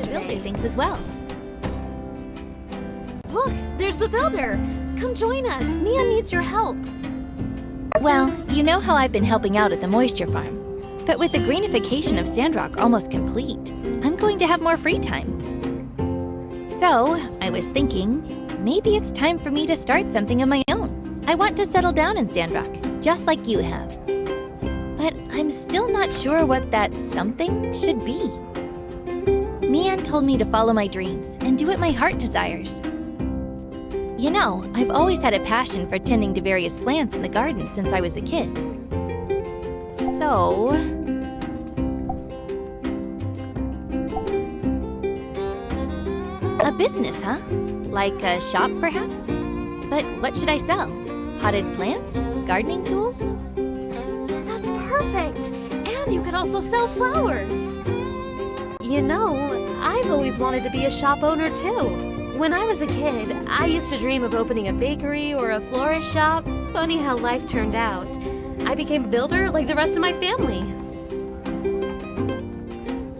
the builder thinks as well. Look, there's the builder. Come join us. Nia needs your help. Well, you know how I've been helping out at the moisture farm. But with the greenification of Sandrock almost complete, I'm going to have more free time. So, I was thinking, maybe it's time for me to start something of my own. I want to settle down in Sandrock, just like you have. But I'm still not sure what that something should be. Mian told me to follow my dreams and do what my heart desires. You know, I've always had a passion for tending to various plants in the garden since I was a kid. So... a business, huh? Like a shop, perhaps? But what should I sell? Potted plants? Gardening tools? That's perfect. And you could also sell flowers. You know, I've always wanted to be a shop owner too. When I was a kid, I used to dream of opening a bakery or a florist shop. Funny how life turned out. I became a builder like the rest of my family.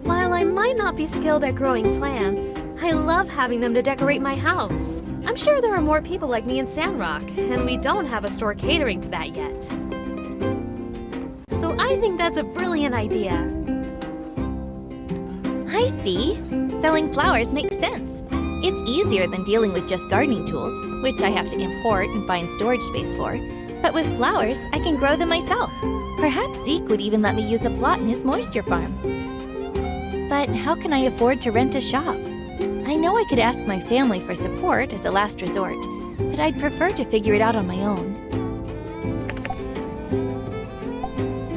While I might not be skilled at growing plants, I love having them to decorate my house. I'm sure there are more people like me in Sandrock, and we don't have a store catering to that yet. So I think that's a brilliant idea. I see. Selling flowers makes sense. It's easier than dealing with just gardening tools, which I have to import and find storage space for. But with flowers, I can grow them myself. Perhaps Zeke would even let me use a plot in his moisture farm. But how can I afford to rent a shop? I know I could ask my family for support as a last resort, but I'd prefer to figure it out on my own.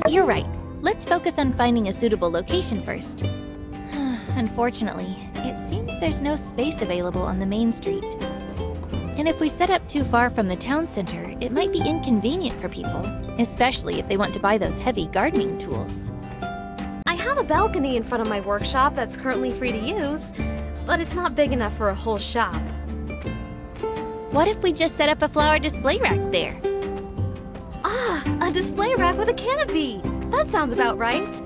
You're right. Let's focus on finding a suitable location first. Unfortunately, it seems there's no space available on the main street. And if we set up too far from the town center, it might be inconvenient for people, especially if they want to buy those heavy gardening tools. I have a balcony in front of my workshop that's currently free to use, but it's not big enough for a whole shop. What if we just set up a flower display rack there? Ah, a display rack with a canopy! That sounds about right.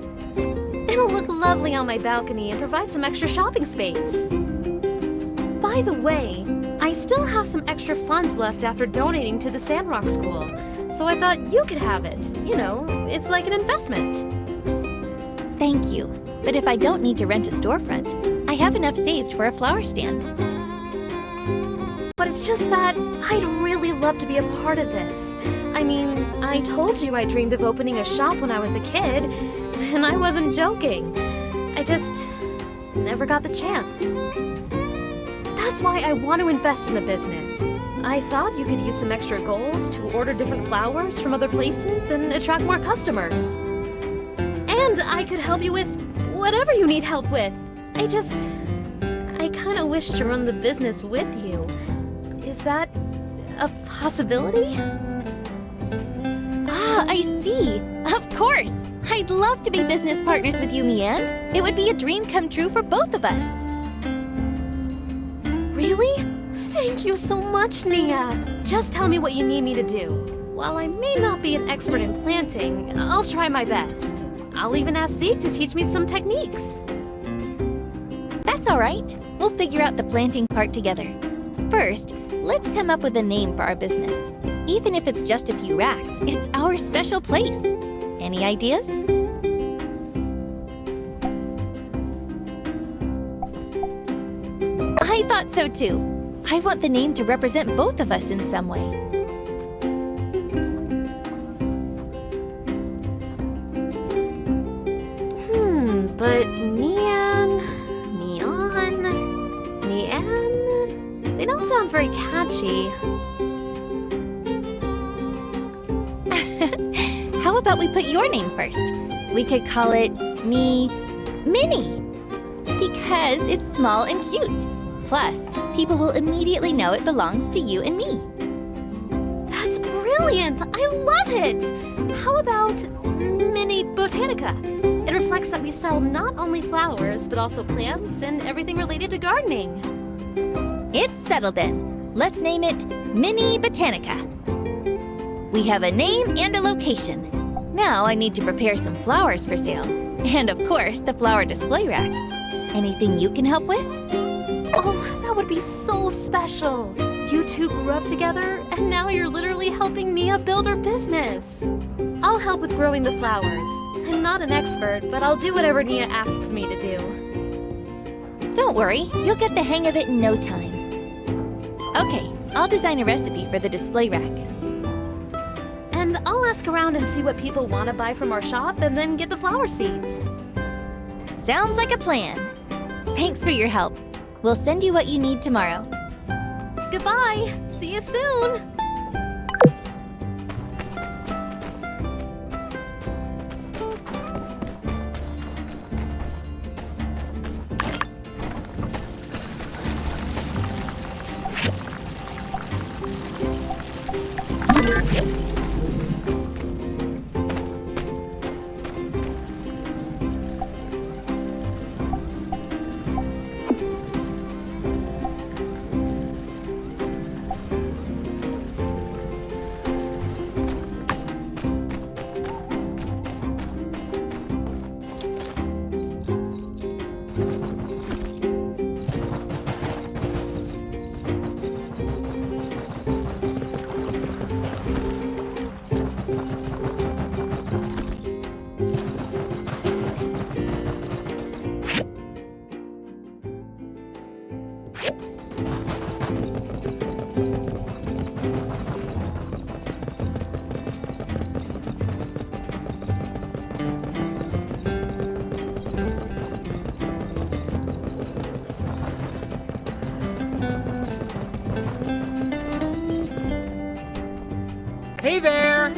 It'll look lovely on my balcony and provide some extra shopping space. By the way, I still have some extra funds left after donating to the Sandrock School, so I thought you could have it. You know, it's like an investment. Thank you, but if I don't need to rent a storefront, I have enough saved for a flower stand. But it's just that I'd really love to be a part of this. I mean, I told you I dreamed of opening a shop when I was a kid, and I wasn't joking. I just never got the chance. That's why I want to invest in the business. I thought you could use some extra goals to order different flowers from other places and attract more customers. And I could help you with whatever you need help with. I kind of wish to run the business with you. Is that a possibility? Ah, I see. Of course. I'd love to be business partners with you, Mian. It would be a dream come true for both of us. Really? Thank you so much, Nia. Just tell me what you need me to do. While I may not be an expert in planting, I'll try my best. I'll even ask Zeke to teach me some techniques. That's all right. We'll figure out the planting part together. First, let's come up with a name for our business. Even if it's just a few racks, it's our special place. Any ideas? I thought so too. I want the name to represent both of us in some way. But Nian, they don't sound very catchy. How about we put your name first? We could call it Minnie. Because it's small and cute. Plus, people will immediately know it belongs to you and me. That's brilliant! I love it! How about Mini Botanica? It reflects that we sell not only flowers, but also plants and everything related to gardening. It's settled then. Let's name it Mini Botanica. We have a name and a location. Now I need to prepare some flowers for sale. And of course, the flower display rack. Anything you can help with? Oh, that would be so special. You two grew up together, and now you're literally helping Nia build her business. I'll help with growing the flowers. I'm not an expert, but I'll do whatever Nia asks me to do. Don't worry, you'll get the hang of it in no time. Okay, I'll design a recipe for the display rack. And I'll ask around and see what people want to buy from our shop and then get the flower seeds. Sounds like a plan. Thanks for your help. We'll send you what you need tomorrow. Goodbye! See you soon! Hey there!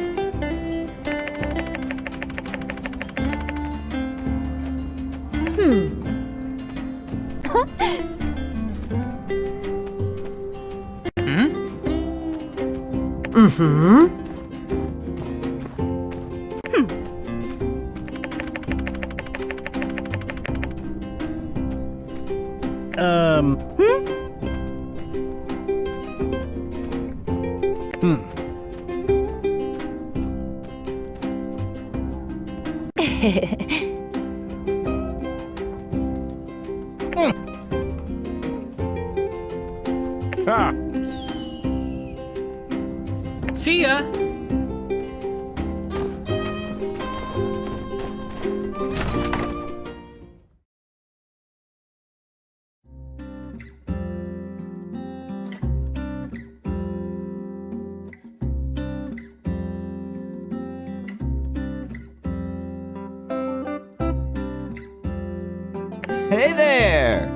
See ya! Hey there!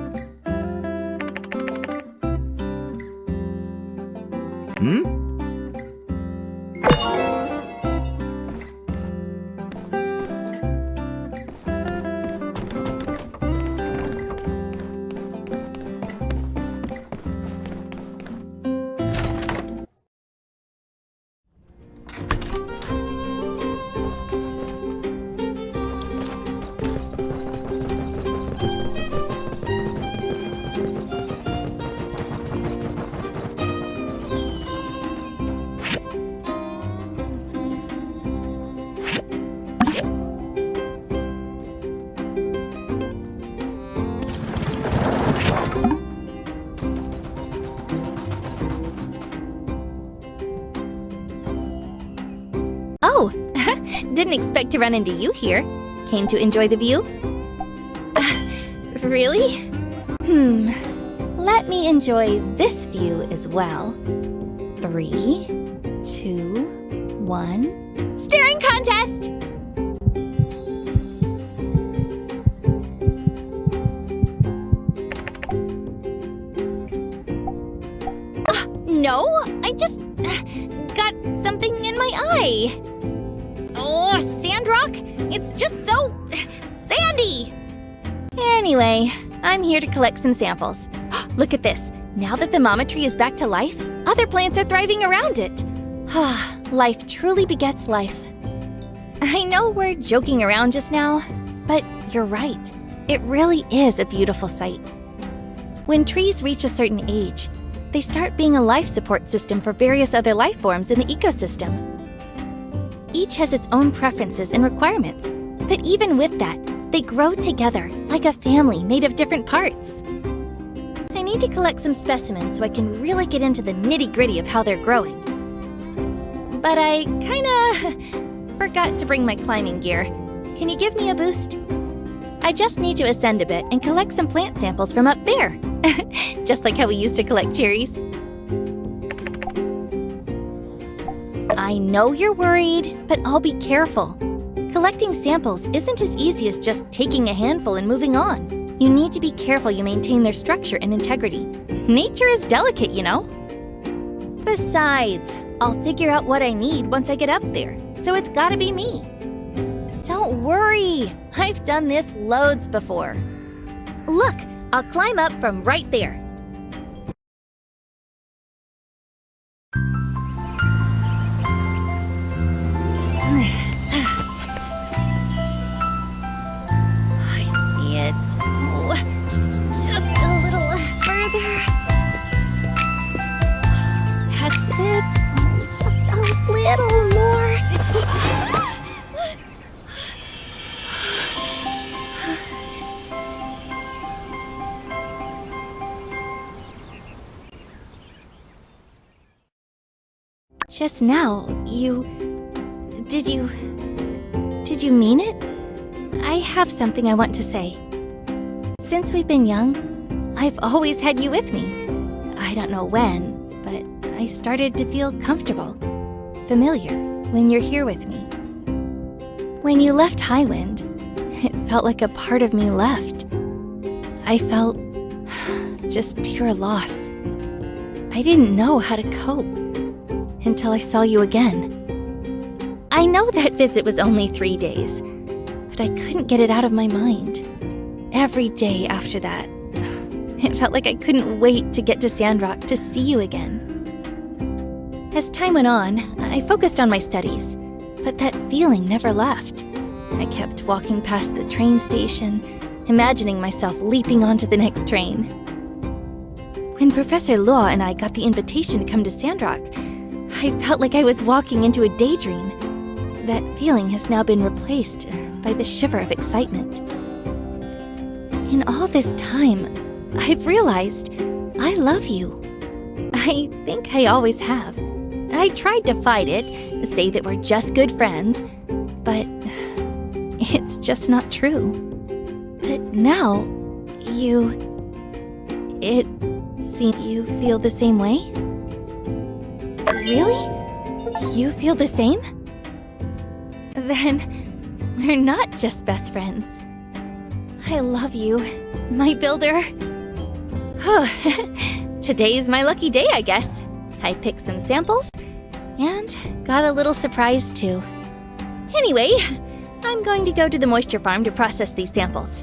Oh, didn't expect to run into you here. Came to enjoy the view? Really? Let me enjoy this view as well. 3, 2, 1. Staring contest! No, I just got something in my eye. Oh, Sandrock, it's just so sandy. Anyway, I'm here to collect some samples. Look at this. Now that the mama tree is back to life, other plants are thriving around it. Life truly begets life. I know we're joking around just now, but you're right. It really is a beautiful sight. When trees reach a certain age, they start being a life support system for various other life forms in the ecosystem. Each has its own preferences and requirements, but even with that, They grow together, like a family made of different parts. I need to collect some specimens so I can really get into the nitty-gritty of how they're growing. But I kinda forgot to bring my climbing gear. Can you give me a boost? I just need to ascend a bit and collect some plant samples from up there. Just like how we used to collect cherries. I know you're worried, but I'll be careful. Collecting samples isn't as easy as just taking a handful and moving on. You need to be careful you maintain their structure and integrity. Nature is delicate, you know? Besides, I'll figure out what I need once I get up there, so it's gotta be me. Don't worry, I've done this loads before. Look, I'll climb up from right there. I see it. Oh, just a little further. That's it. Oh, just a little more. Just now, Did you mean it? I have something I want to say. Since we've been young, I've always had you with me. I don't know when, but I started to feel comfortable, familiar, when you're here with me. When you left Highwind, it felt like a part of me left. I felt just pure loss. I didn't know how to cope until I saw you again. I know that visit was only 3 days, but I couldn't get it out of my mind. Every day after that, it felt like I couldn't wait to get to Sandrock to see you again. As time went on, I focused on my studies, but that feeling never left. I kept walking past the train station, imagining myself leaping onto the next train. When Professor Luo and I got the invitation to come to Sandrock, I felt like I was walking into a daydream. That feeling has now been replaced by the shiver of excitement. In all this time, I've realized I love you. I think I always have. I tried to fight it, say that we're just good friends, but it's just not true. But now, it seems you feel the same way? Really? You feel the same? Then we're not just best friends. I love you, my builder. Today's my lucky day, I guess. I picked some samples and got a little surprise too. Anyway, I'm going to go to the moisture farm to process these samples.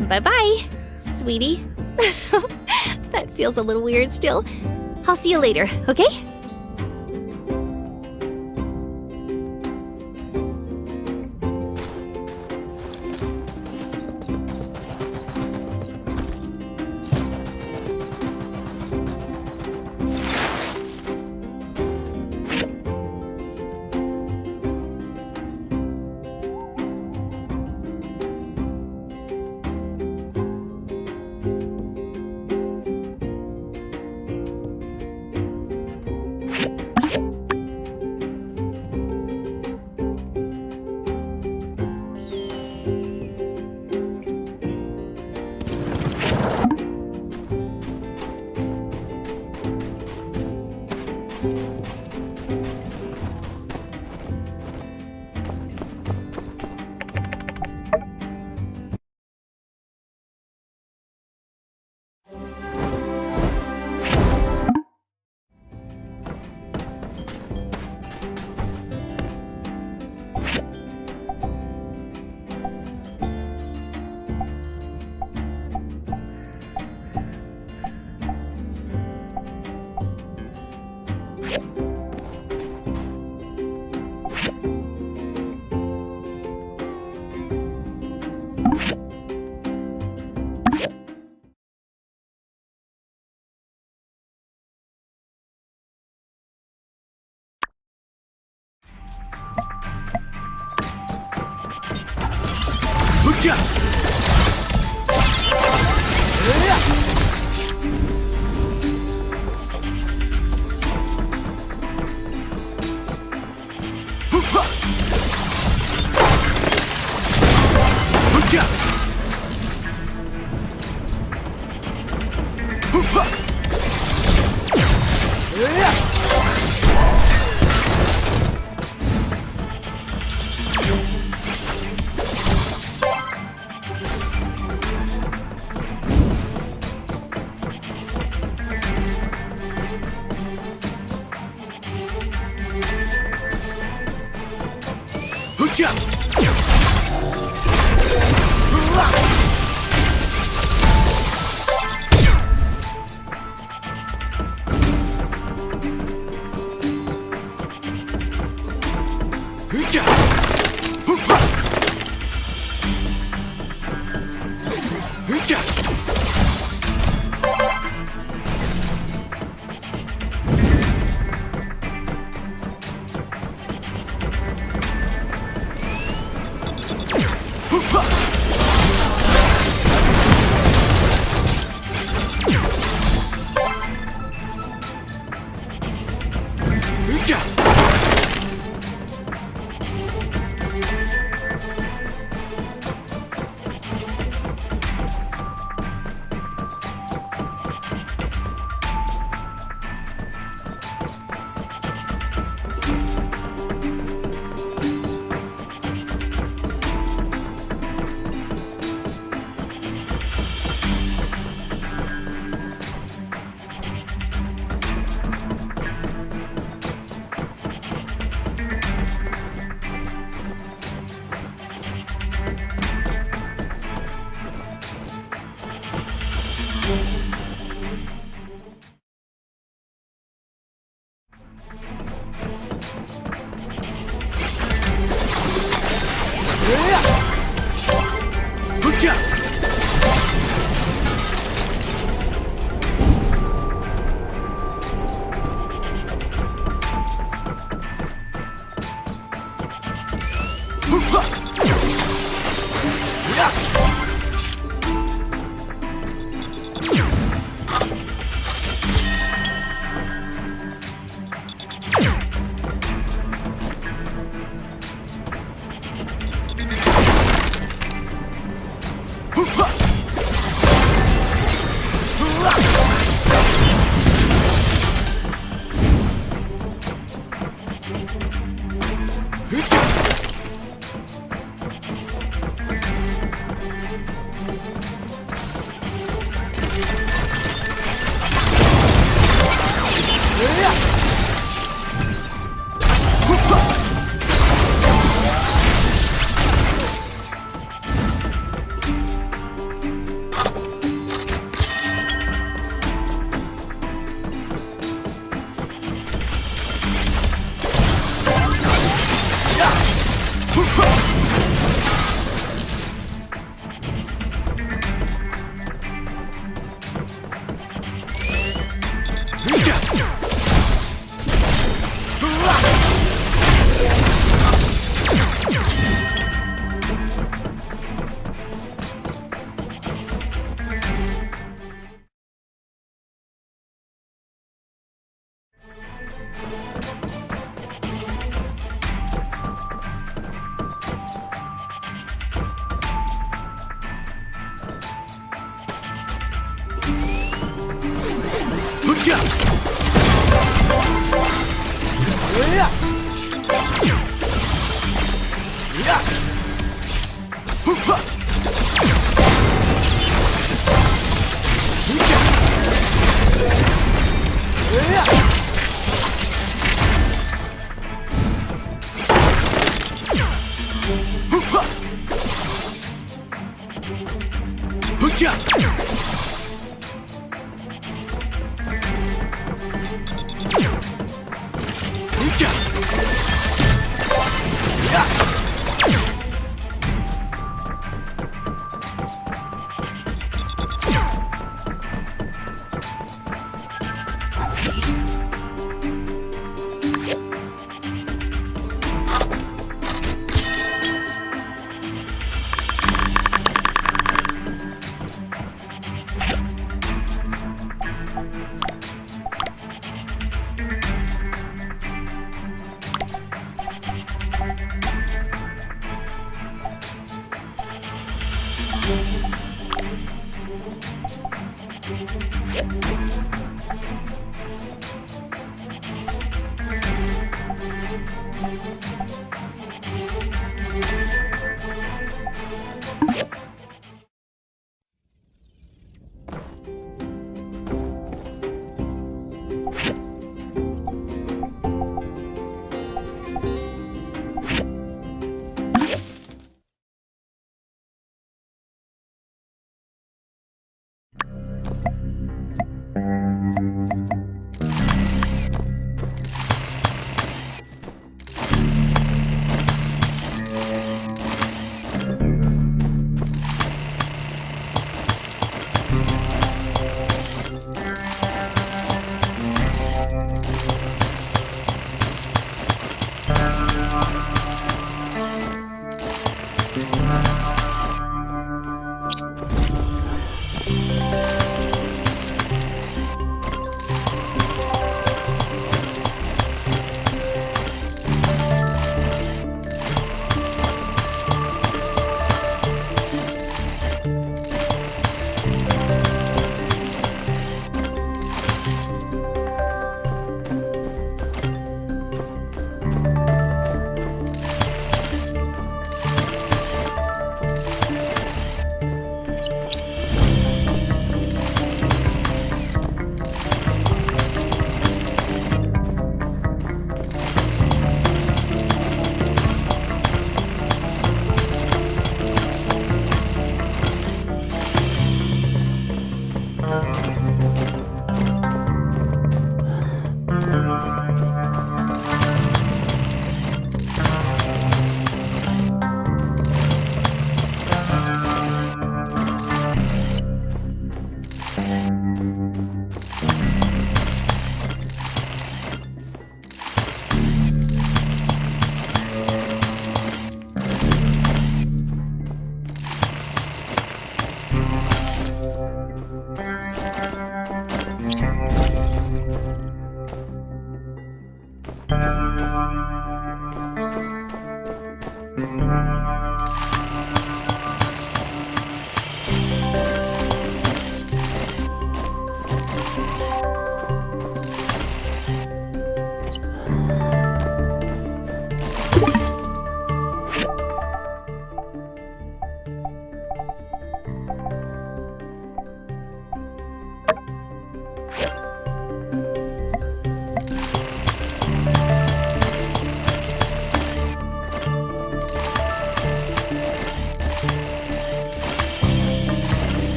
Bye-bye, sweetie. That feels a little weird still. I'll see you later, okay?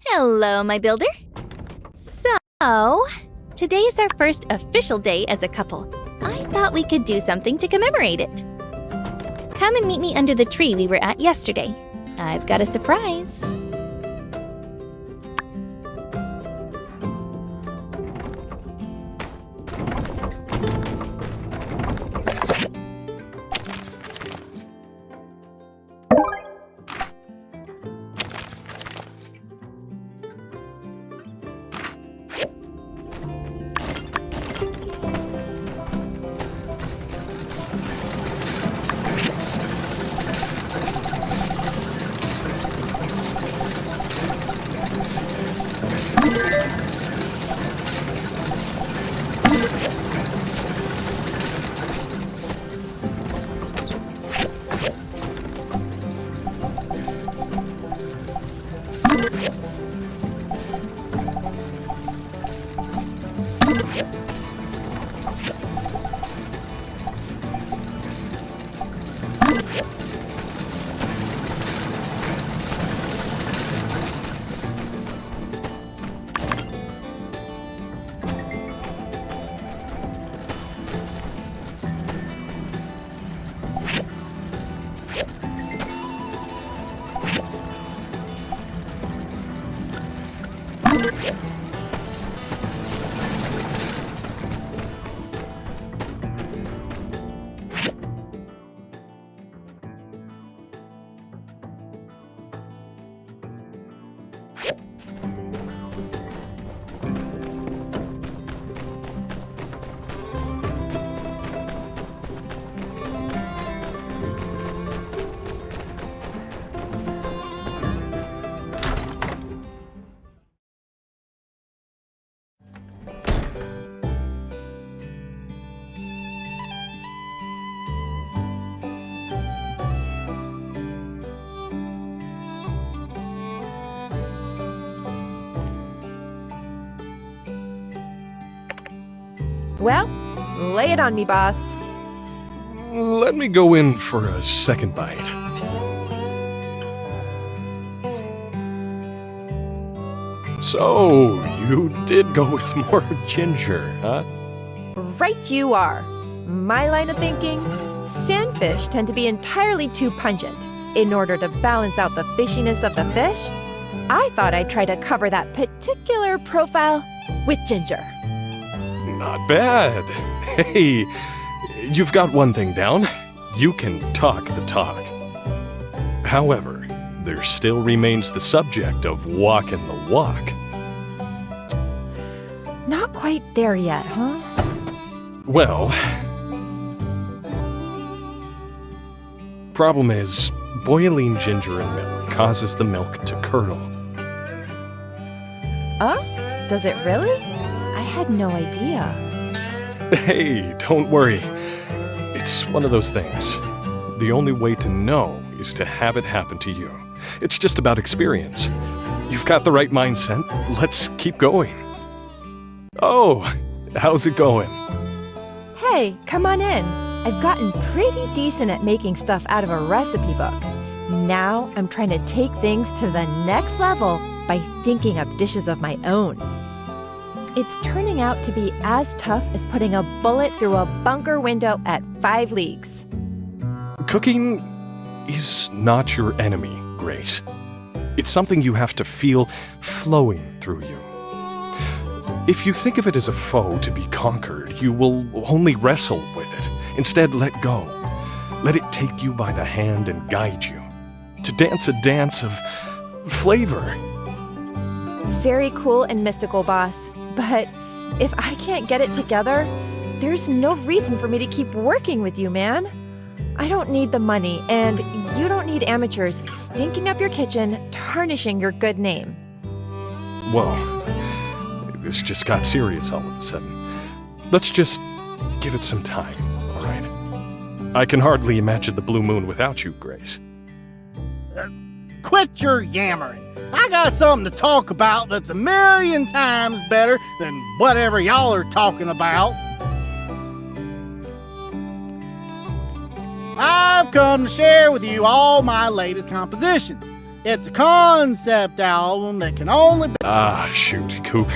Hello, my builder. So, today's our first official day as a couple. I thought we could do something to commemorate it. Come and meet me under the tree we were at yesterday. I've got a surprise. Well, lay it on me, boss. Let me go in for a second bite. So, you did go with more ginger, huh? Right you are. My line of thinking, sandfish tend to be entirely too pungent. In order to balance out the fishiness of the fish, I thought I'd try to cover that particular profile with ginger. Not bad. Hey, you've got one thing down. You can talk the talk. However, there still remains the subject of walking the walk. Not quite there yet, huh? Well, problem is, boiling ginger in milk causes the milk to curdle. Does it really? I had no idea. Hey, don't worry. It's one of those things. The only way to know is to have it happen to you. It's just about experience. You've got the right mindset. Let's keep going. Oh, how's it going? Hey, come on in. I've gotten pretty decent at making stuff out of a recipe book. Now I'm trying to take things to the next level by thinking up dishes of my own. It's turning out to be as tough as putting a bullet through a bunker window at 5 leagues. Cooking is not your enemy, Grace. It's something you have to feel flowing through you. If you think of it as a foe to be conquered, you will only wrestle with it. Instead, let go. Let it take you by the hand and guide you. To dance a dance of flavor. Very cool and mystical, boss. But if I can't get it together, there's no reason for me to keep working with you, man. I don't need the money, and you don't need amateurs stinking up your kitchen, tarnishing your good name. Well, this just got serious all of a sudden. Let's just give it some time, all right? I can hardly imagine the Blue Moon without you, Grace. Quit your yammering. I got something to talk about that's a million times better than whatever y'all are talking about. I've come to share with you all my latest composition. It's a concept album that can only be... Ah, shoot, Coop.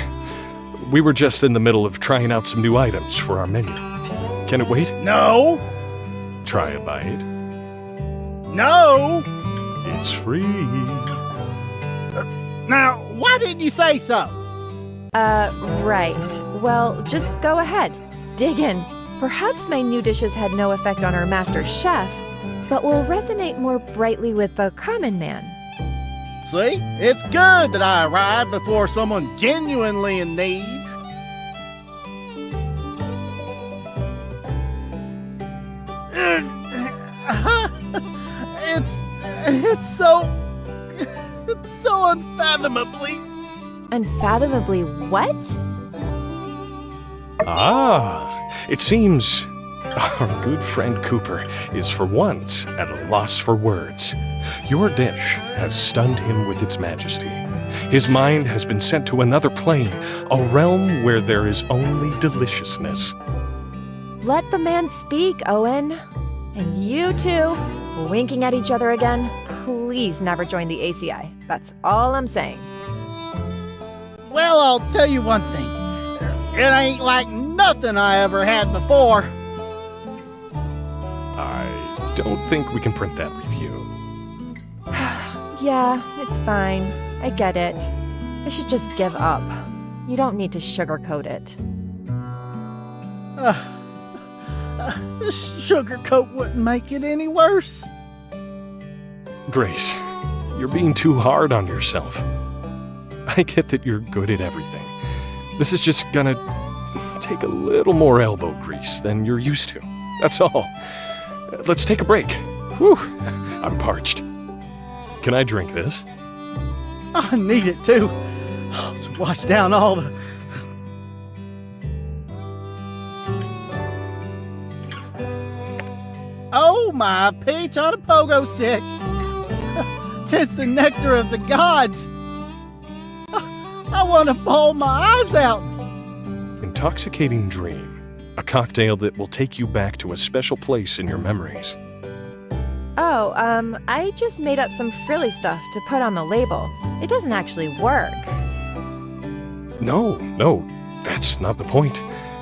We were just in the middle of trying out some new items for our menu. Can it wait? No! Try a bite. No! It's free. Now, why didn't you say so? Right. Well, just go ahead. Dig in. Perhaps my new dishes had no effect on our master chef, but will resonate more brightly with the common man. See? It's good that I arrived before someone genuinely in need. It's so unfathomably... Unfathomably what? Ah, it seems our good friend Cooper is for once at a loss for words. Your dish has stunned him with its majesty. His mind has been sent to another plane, a realm where there is only deliciousness. Let the man speak, Owen. And you two, winking at each other again, please never join the ACI. That's all I'm saying. Well, I'll tell you one thing. It ain't like nothing I ever had before. I don't think we can print that review. Yeah, it's fine. I get it. I should just give up. You don't need to sugarcoat it. Sugarcoat wouldn't make it any worse. Grace, you're being too hard on yourself. I get that you're good at everything. This is just gonna take a little more elbow grease than you're used to. That's all. Let's take a break. Whew, I'm parched. Can I drink this? I need it too. To wash down all the... Oh, my peach on a pogo stick. 'Tis the nectar of the gods. I want to bawl my eyes out. Intoxicating Dream. A cocktail that will take you back to a special place in your memories. Oh, I just made up some frilly stuff to put on the label. It doesn't actually work. No, that's not the point.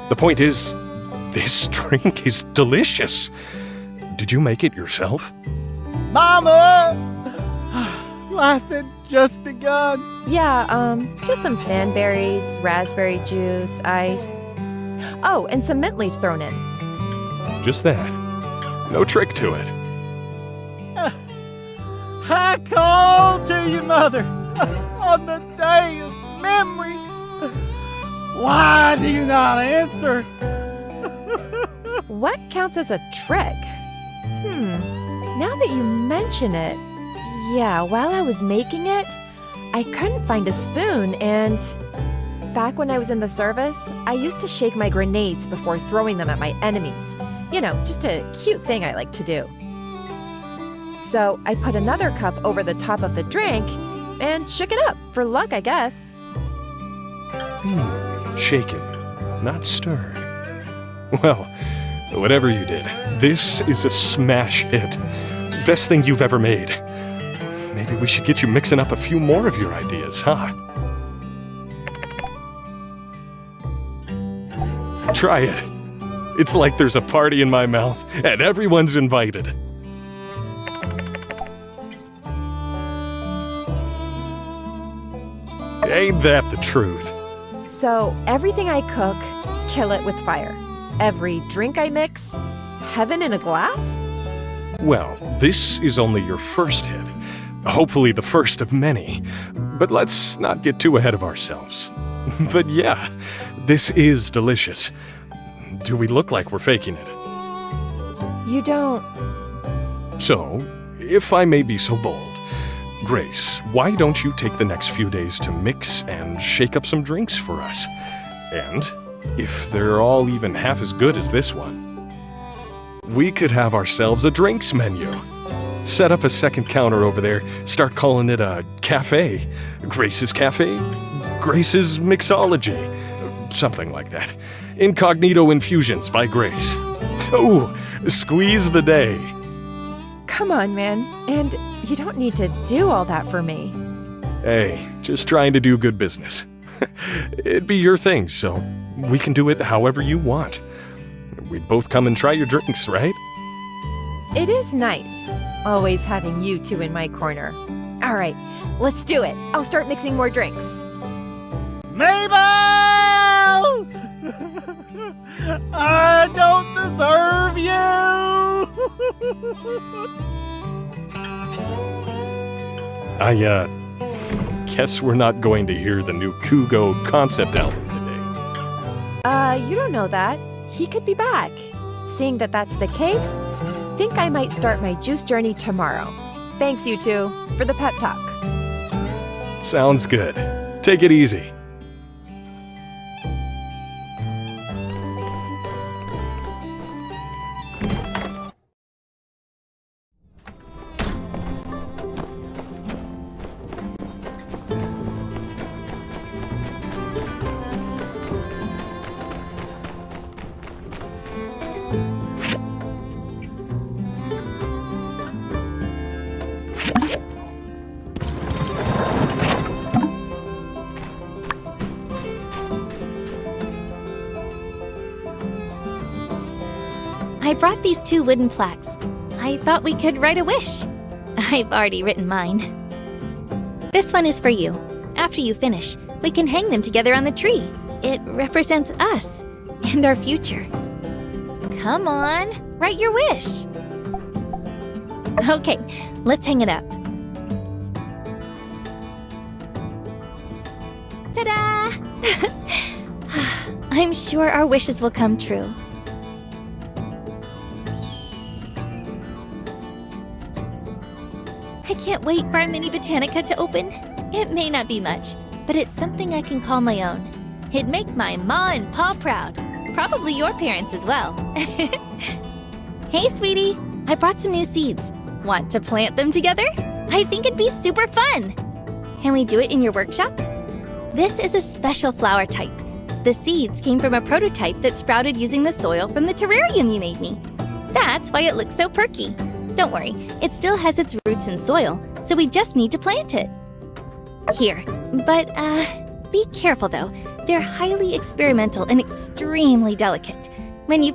The point is, this drink is delicious. Did you make it yourself? Mama! Life had just begun. Yeah, just some sandberries, raspberry juice, ice. Oh, and some mint leaves thrown in. Just that. No trick to it. I called to you, Mother, on the day of memories. Why do you not answer? What counts as a trick? Now that you mention it, yeah, while I was making it, I couldn't find a spoon, and back when I was in the service, I used to shake my grenades before throwing them at my enemies. You know, just a cute thing I like to do. So I put another cup over the top of the drink and shook it up, for luck, I guess. Shaken, not stirred. Well, whatever you did, this is a smash hit. Best thing you've ever made. Maybe we should get you mixing up a few more of your ideas, huh? Try it. It's like there's a party in my mouth, and everyone's invited. Ain't that the truth? So everything I cook, kill it with fire. Every drink I mix, heaven in a glass? Well, this is only your first hit. Hopefully the first of many. But let's not get too ahead of ourselves. But yeah, this is delicious. Do we look like we're faking it? You don't... So, if I may be so bold, Grace, why don't you take the next few days to mix and shake up some drinks for us? And, if they're all even half as good as this one, we could have ourselves a drinks menu. Set up a second counter over there, start calling it a cafe. Grace's Cafe? Grace's Mixology. Something like that. Incognito Infusions by Grace. Oh, squeeze the day. come on, man. And you don't need to do all that for me. Hey, just trying to do good business. It'd be your thing, so we can do it however you want. We'd both come and try your drinks, right? It is nice, always having you two in my corner. All right, let's do it. I'll start mixing more drinks. Mabel! I don't deserve you! I guess we're not going to hear the new Kugo concept album today. You don't know that. He could be back. Seeing that that's the case, think I might start my juice journey tomorrow. Thanks, you two, for the pep talk. Sounds good. Take it easy. I brought these 2 wooden plaques. I thought we could write a wish. I've already written mine. This one is for you. After you finish, we can hang them together on the tree. It represents us and our future. Come on, write your wish. Okay, let's hang it up. Ta-da! I'm sure our wishes will come true. I can't wait for our mini botanica to open. It may not be much, but it's something I can call my own. It'd make my ma and pa proud. Probably your parents as well. Hey, sweetie. I brought some new seeds. Want to plant them together? I think it'd be super fun. Can we do it in your workshop? This is a special flower type. The seeds came from a prototype that sprouted using the soil from the terrarium you made me. That's why it looks so perky. Don't worry, it still has its roots in soil, so we just need to plant it. Here, but be careful though. They're highly experimental and extremely delicate. When you...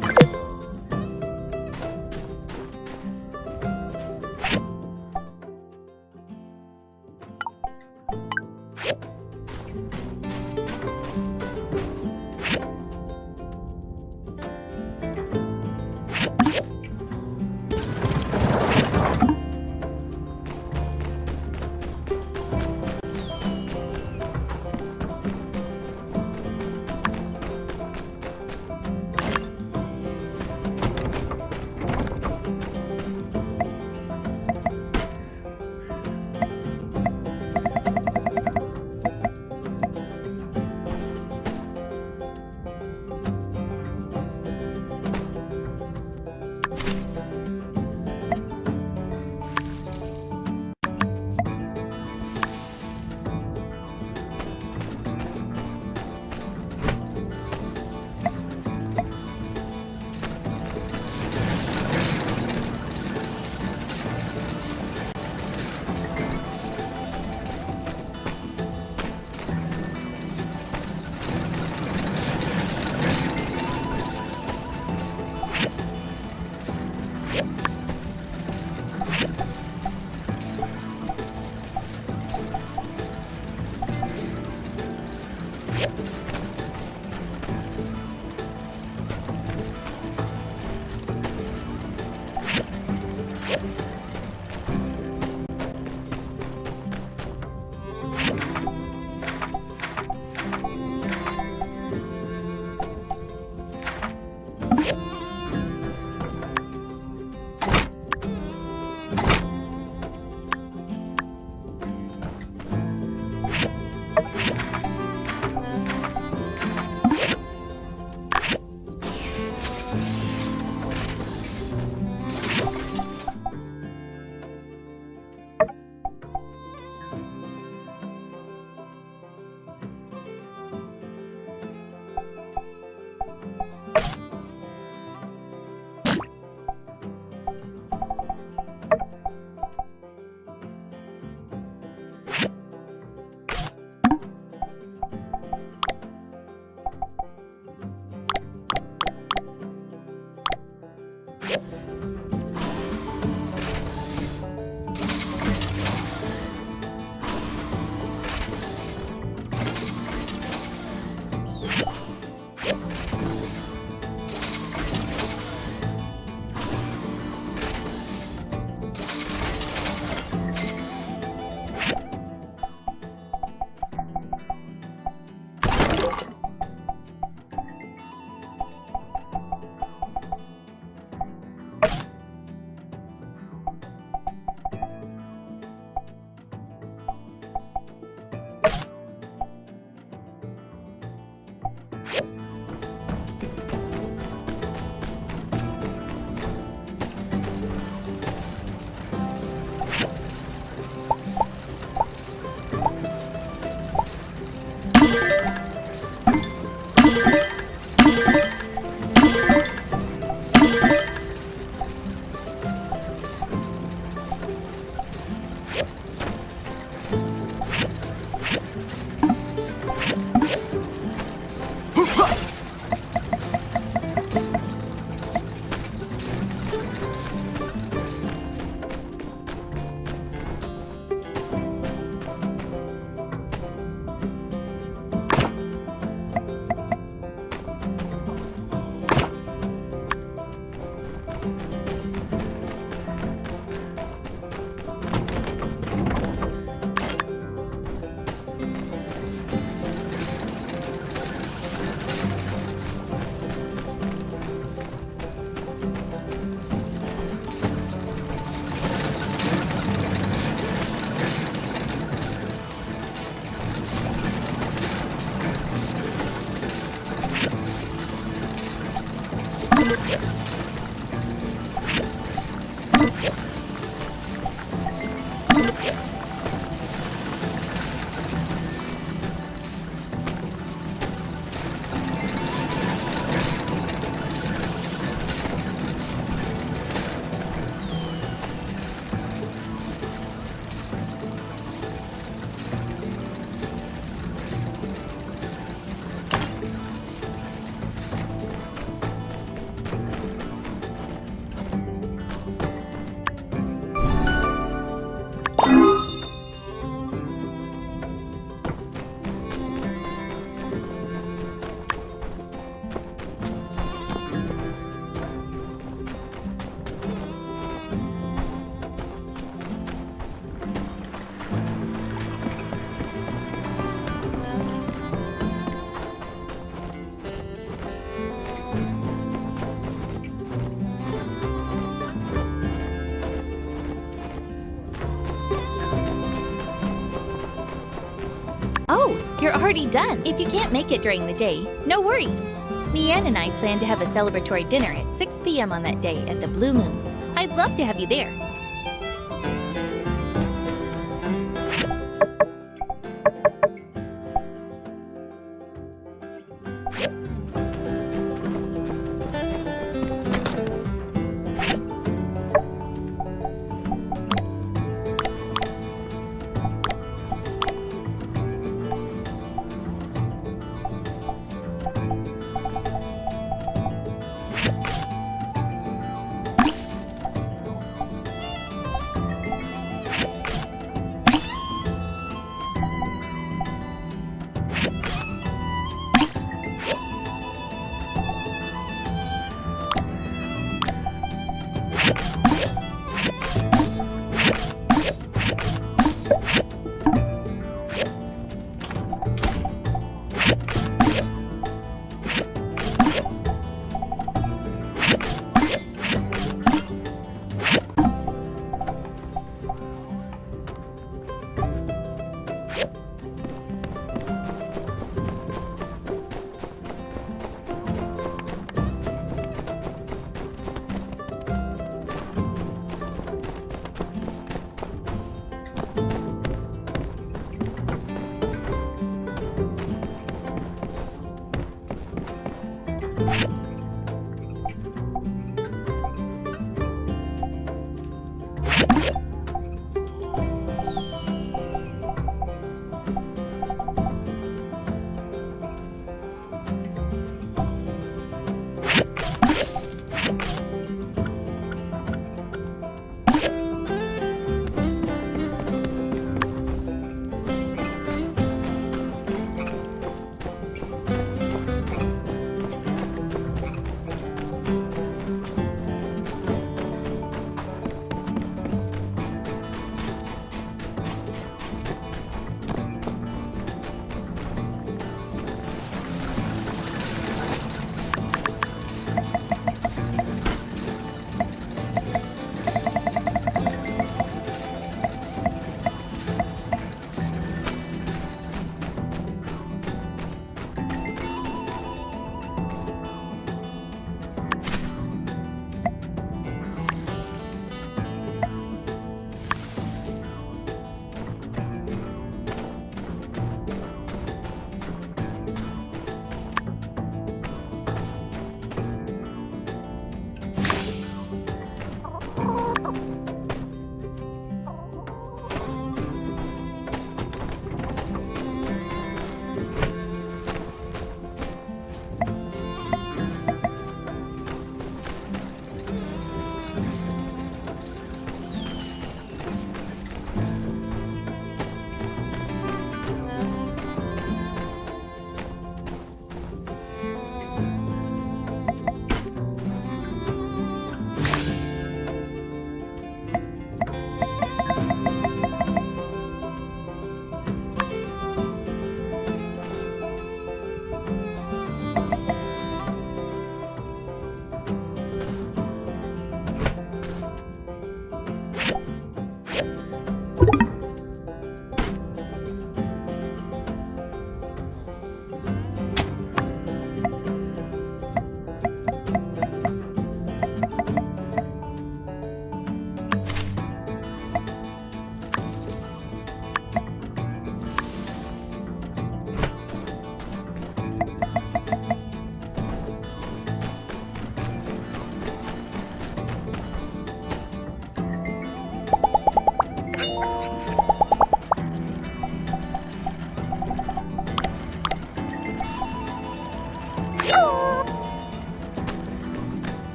Oh, you're already done. If you can't make it during the day, no worries. Mian and I plan to have a celebratory dinner at 6 p.m. on that day at the Blue Moon. I'd love to have you there.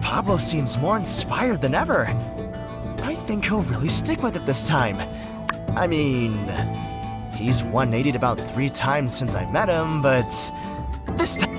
Pablo seems more inspired than ever. I think he'll really stick with it this time. I mean, he's 180'd about 3 times since I met him, but this time.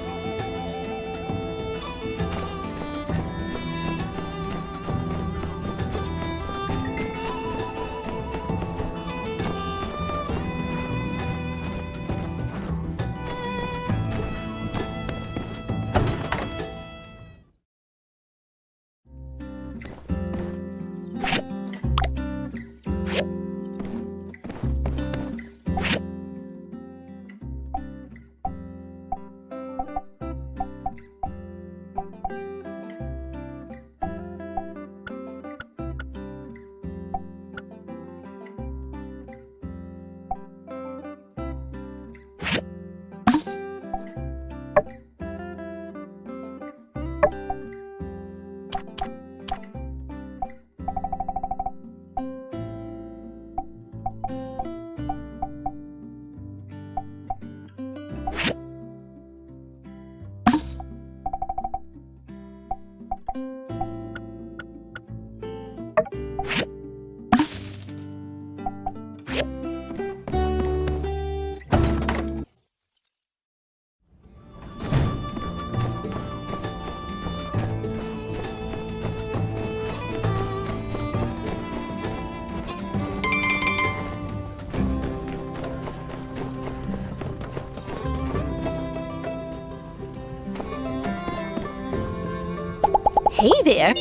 Hey there.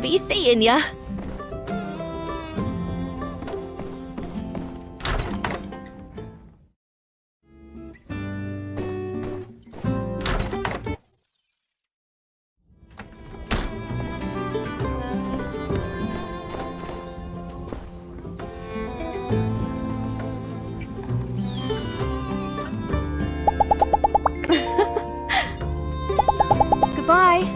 Be seeing ya. Goodbye.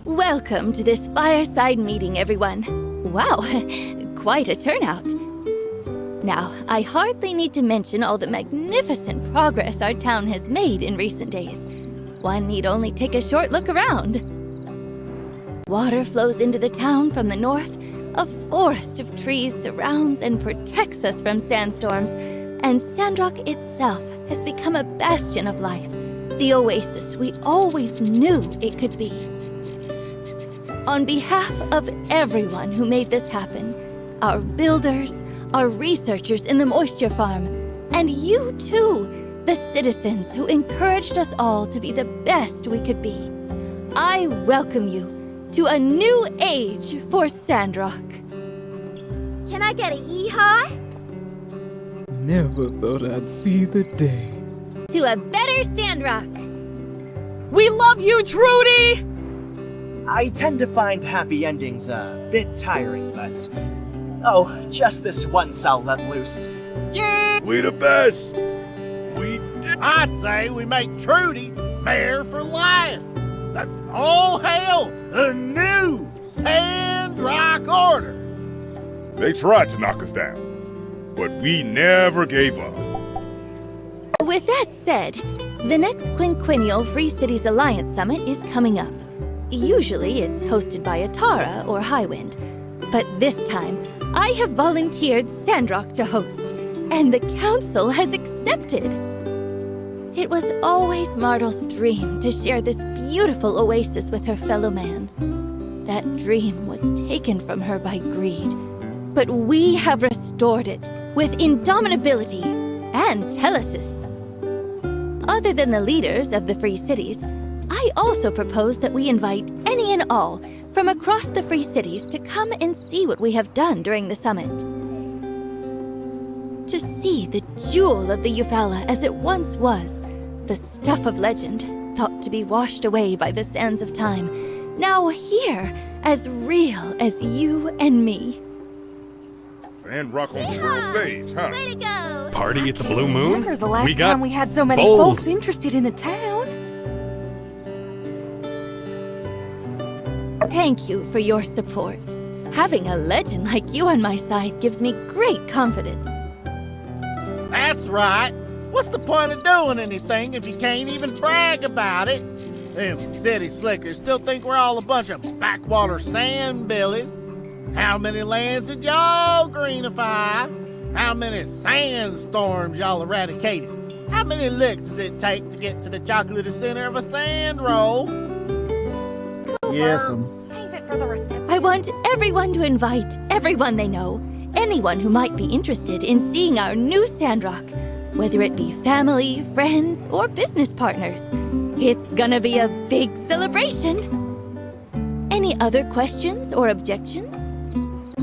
Welcome to this fireside meeting, everyone. Wow, quite a turnout. Now, I hardly need to mention all the magnificent progress our town has made in recent days. One need only take a short look around. Water flows into the town from the north. A forest of trees surrounds and protects us from sandstorms. And Sandrock itself has become a bastion of life, the oasis we always knew it could be. On behalf of everyone who made this happen, our builders, our researchers in the moisture farm, and you too, the citizens who encouraged us all to be the best we could be, I welcome you to a new age for Sandrock. Can I get a yee-haw? Never thought I'd see the day. To a better Sandrock! We love you, Trudy! I tend to find happy endings a bit tiring, but... Oh, just this once I'll let loose. We the best! We did. I say we make Trudy mayor for life. That's all hail the new Sandrock order. They tried to knock us down, but we never gave up. With that said, the next quinquennial Free Cities Alliance Summit is coming up. Usually it's hosted by Atara or Highwind, but this time I have volunteered Sandrock to host, and the council has accepted. It was always Martel's dream to share this beautiful oasis with her fellow man. That dream was taken from her by greed, but we have restored it with indomitability and telesis. Other than the leaders of the Free Cities, I also propose that we invite any and all from across the Free Cities to come and see what we have done during the summit. To see the jewel of the Eufaula as it once was, the stuff of legend, thought to be washed away by the sands of time, now here, as real as you and me. Sandrock on the world stage, huh? Way to go! Party at the Blue Moon? Remember the last we got time we had so many bowls. folks interested in the town? Thank you for your support. Having a legend like you on my side gives me great confidence. That's right. What's the point of doing anything if you can't even brag about it? Them city slickers still think we're all a bunch of backwater sandbillies. How many lands did y'all greenify? How many sandstorms y'all eradicated? How many licks does it take to get to the chocolatey center of a sand roll? Yes, Save it for the reception. I want everyone to invite everyone they know, anyone who might be interested in seeing our new Sandrock, whether it be family, friends, or business partners. It's gonna be a big celebration. Any other questions or objections?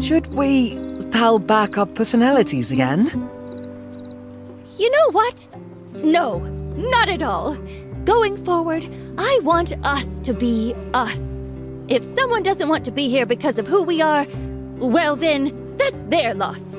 Should we dial back our personalities again? You know what? No, not at all. Going forward, I want us to be us. If someone doesn't want to be here because of who we are, well then, that's their loss.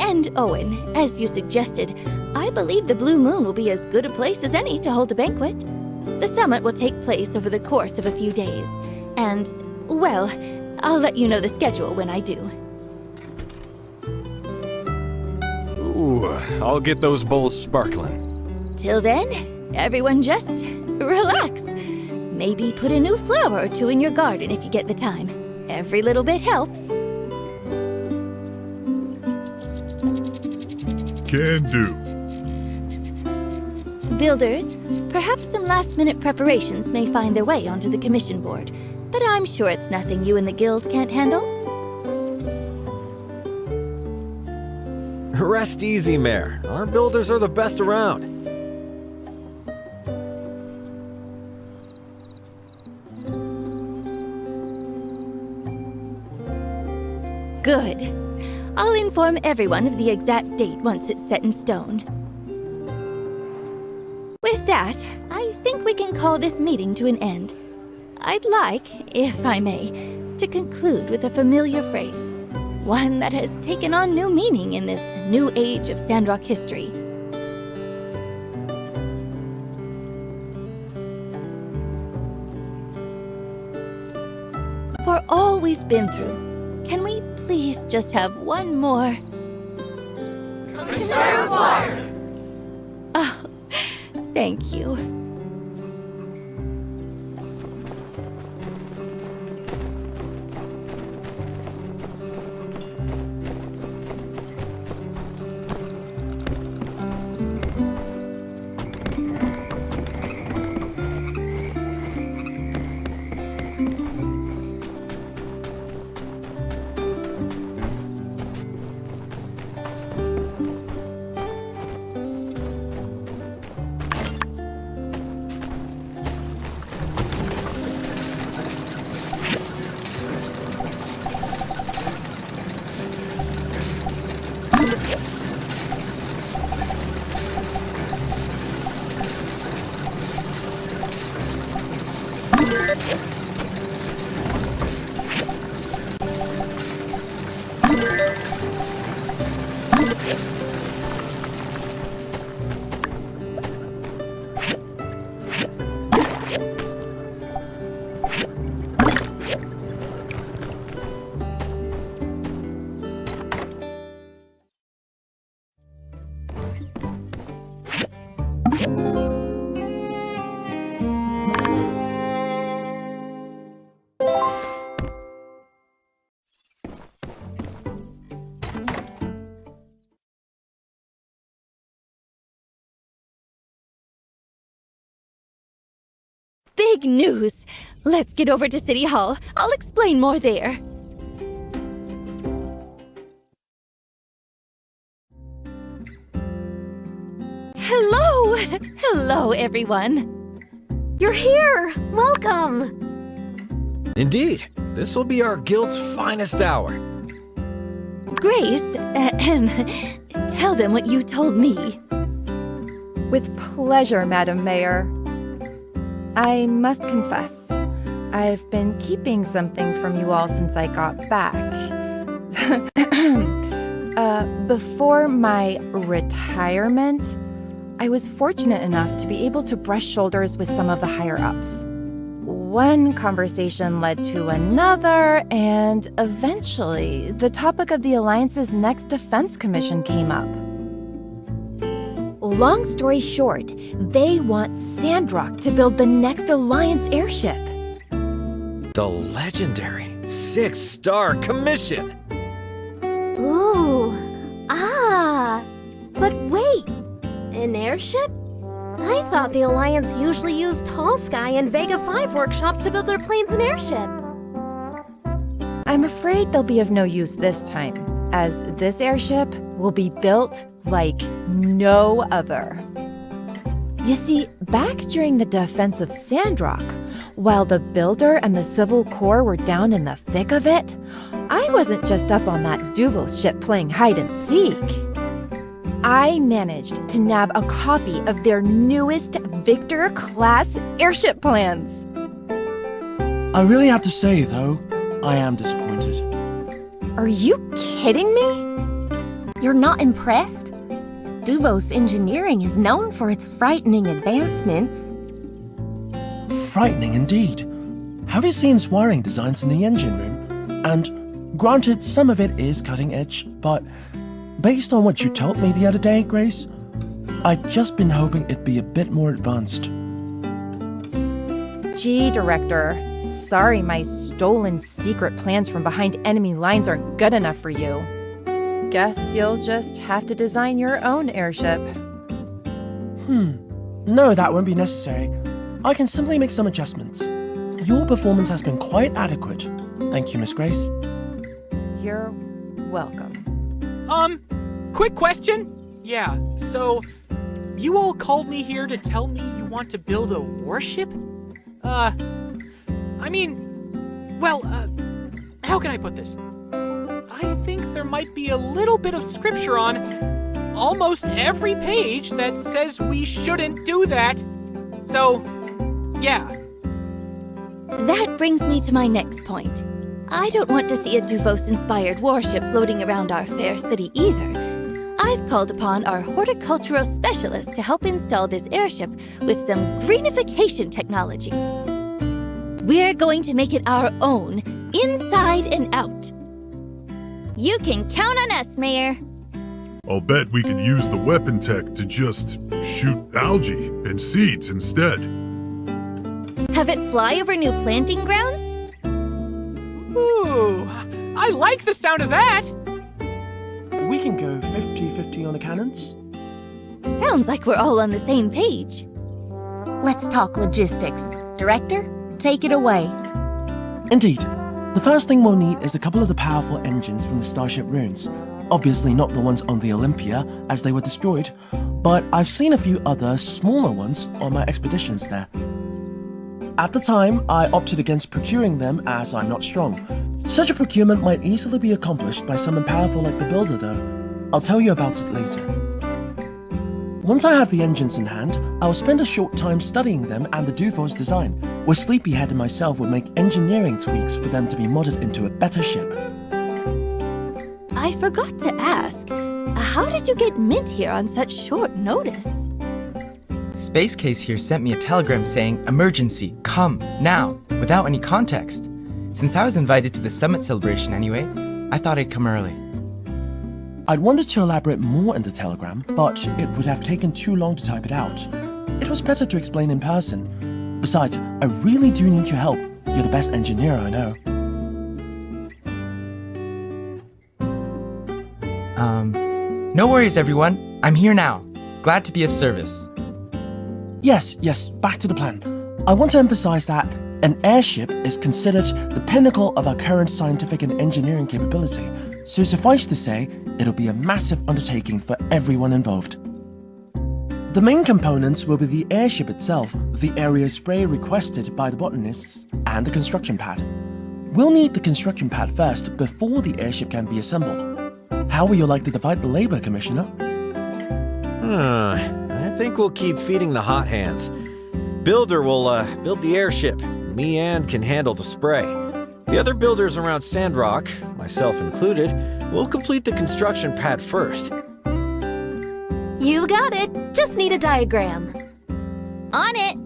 And Owen, as you suggested, I believe the Blue Moon will be as good a place as any to hold a banquet. The summit will take place over the course of a few days, and, well, I'll let you know the schedule when I do. Ooh, I'll get those bowls sparkling. Till then, everyone just relax. Maybe put a new flower or two in your garden if you get the time. Every little bit helps. Can do. Builders, perhaps some last-minute preparations may find their way onto the commission board, but I'm sure it's nothing you and the guild can't handle. Rest easy, Mayor. Our builders are the best around. Good. I'll inform everyone of the exact date once it's set in stone. With that, I think we can call this meeting to an end. I'd like, if I may, to conclude with a familiar phrase, one that has taken on new meaning in this new age of Sandrock history. we've been through, can we please just have one more? Conserve water! Oh, thank you. Big news! Let's get over to City Hall. I'll explain more there. Hello! Hello, everyone. You're here! Welcome! Indeed, this will be our guild's finest hour. Grace, tell them what you told me. With pleasure, Madam Mayor. I must confess, I've been keeping something from you all since I got back. Before my retirement, I was fortunate enough to be able to brush shoulders with some of the higher-ups. One conversation led to another, and eventually, the topic of the Alliance's next defense commission came up. Long story short, they want Sandrock to build the next Alliance airship. The legendary 6-star commission! Ooh. But wait. An airship? I thought the Alliance usually used Tall Sky and Vega 5 workshops to build their planes and airships. I'm afraid they'll be of no use this time, as this airship will be built like no other. You see, back during the defense of Sandrock, while the Builder and the Civil Corps were down in the thick of it, I wasn't just up on that Duvos ship playing hide and seek. I managed to nab a copy of their newest Victor-class airship plans. I really have to say, though, I am disappointed. Are you kidding me? You're not impressed? Duvos engineering is known for its frightening advancements. Frightening indeed. Have you seen its wiring designs in the engine room? And granted, some of it is cutting edge, but based on what you told me the other day, Grace, I'd just been hoping it'd be a bit more advanced. Gee, Director, sorry my stolen secret plans from behind enemy lines aren't good enough for you. Guess you'll just have to design your own airship. No, that won't be necessary. I can simply make some adjustments. Your performance has been quite adequate. Thank you, Miss Grace. You're welcome. Quick question? Yeah, so you all called me here to tell me you want to build a warship? How can I put this? I think there might be a little bit of scripture on almost every page that says we shouldn't do that. So, yeah. That brings me to my next point. I don't want to see a Duvos-inspired warship floating around our fair city either. I've called upon our horticultural specialist to help install this airship with some greenification technology. We're going to make it our own, inside and out. You can count on us, Mayor. I'll bet we can use the weapon tech to just shoot algae and seeds instead. Have it fly over new planting grounds? Ooh, I like the sound of that! We can go 50-50 on the cannons. Sounds like we're all on the same page. Let's talk logistics. Director, take it away. Indeed. The first thing we'll need is a couple of the powerful engines from the Starship ruins. Obviously not the ones on the Olympia, as they were destroyed, but I've seen a few other smaller ones on my expeditions there. At the time, I opted against procuring them as I'm not strong. Such a procurement might easily be accomplished by someone powerful like the builder though. I'll tell you about it later. Once I have the engines in hand, I'll spend a short time studying them and the Dufour's design, where Sleepyhead and myself would make engineering tweaks for them to be modded into a better ship. I forgot to ask, how did you get Mint here on such short notice? Space Case here sent me a telegram saying, "Emergency, come, now," without any context. Since I was invited to the summit celebration anyway, I thought I'd come early. I'd wanted to elaborate more in the telegram, but it would have taken too long to type it out. It was better to explain in person. Besides, I really do need your help. You're the best engineer I know. No worries, everyone. I'm here now. Glad to be of service. Yes, back to the plan. I want to emphasize that an airship is considered the pinnacle of our current scientific and engineering capability, so suffice to say, it'll be a massive undertaking for everyone involved. The main components will be the airship itself, the area spray requested by the botanists, and the construction pad. We'll need the construction pad first before the airship can be assembled. How would you like to divide the labor, Commissioner? I think we'll keep feeding the hot hands. Builder will build the airship. Me and can handle the spray. The other builders around Sandrock, myself included, will complete the construction pad first. You got it. Just need a diagram. On it!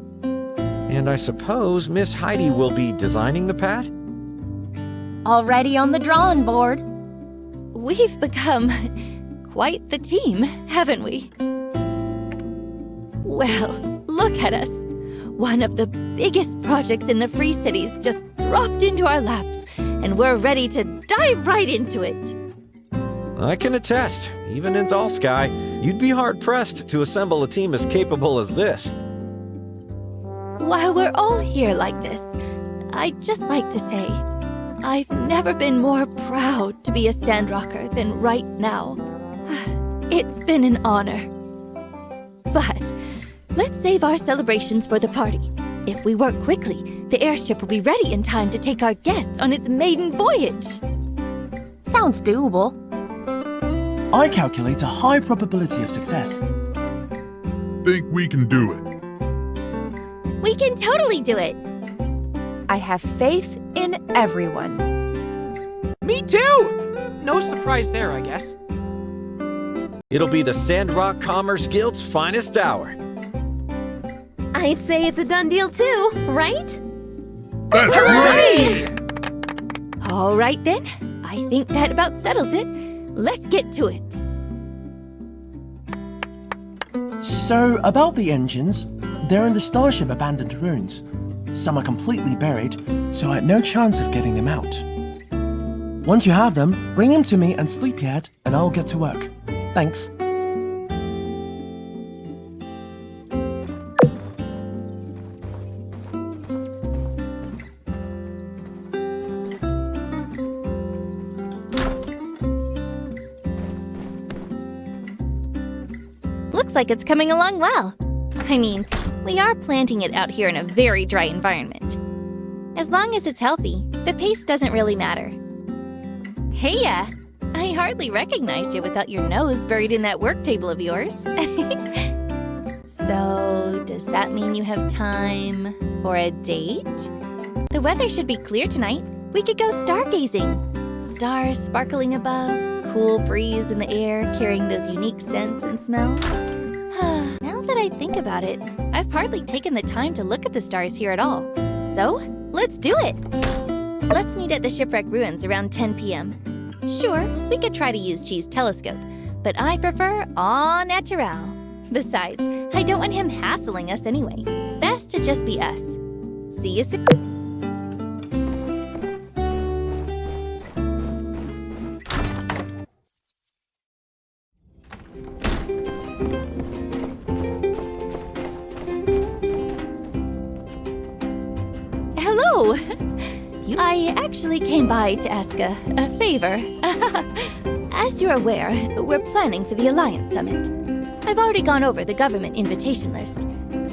And I suppose Miss Heidi will be designing the pad? Already on the drawing board. We've become quite the team, haven't we? Well, look at us. One of the biggest projects in the Free Cities just dropped into our laps, and we're ready to dive right into it. I can attest, even in Doll Sky, you'd be hard-pressed to assemble a team as capable as this. While we're all here like this, I'd just like to say, I've never been more proud to be a Sandrocker than right now. It's been an honor. But let's save our celebrations for the party. If we work quickly, the airship will be ready in time to take our guest on its maiden voyage. Sounds doable. I calculate a high probability of success. Think we can do it. We can totally do it. I have faith in everyone. Me too! No surprise there, I guess. It'll be the Sandrock Commerce Guild's finest hour. I'd say it's a done deal too, right? That's right! All right then, I think that about settles it. Let's get to it. So, about the engines, they're in the Starship abandoned ruins. Some are completely buried, so I had no chance of getting them out. Once you have them, bring them to me and Sleepyhead, and I'll get to work. Thanks. Looks like it's coming along well. I mean, we are planting it out here in a very dry environment. As long as it's healthy, the pace doesn't really matter. Hey, I hardly recognized you without your nose buried in that work table of yours. So, does that mean you have time for a date? The weather should be clear tonight. We could go stargazing. Stars sparkling above, cool breeze in the air carrying those unique scents and smells. Now that I think about it, I've hardly taken the time to look at the stars here at all. So, let's do it! Let's meet at the shipwreck ruins around 10 p.m. Sure, we could try to use Chi's telescope, but I prefer au naturel. Besides, I don't want him hassling us anyway. Best to just be us. See you soon. Hello! I actually came by to ask a favor. As you're aware, we're planning for the Alliance Summit. I've already gone over the government invitation list,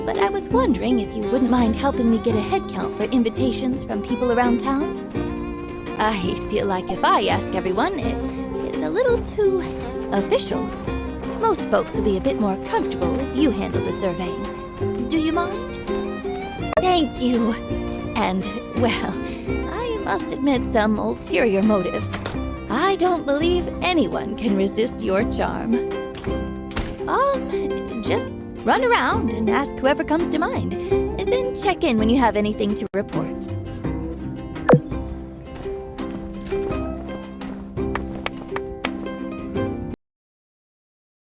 but I was wondering if you wouldn't mind helping me get a head count for invitations from people around town. I feel like if I ask everyone, it's a little too official. Most folks would be a bit more comfortable if you handled the surveying. Do you mind? Thank you. And, well, I must admit some ulterior motives. I don't believe anyone can resist your charm. Just run around and ask whoever comes to mind, and then check in when you have anything to report.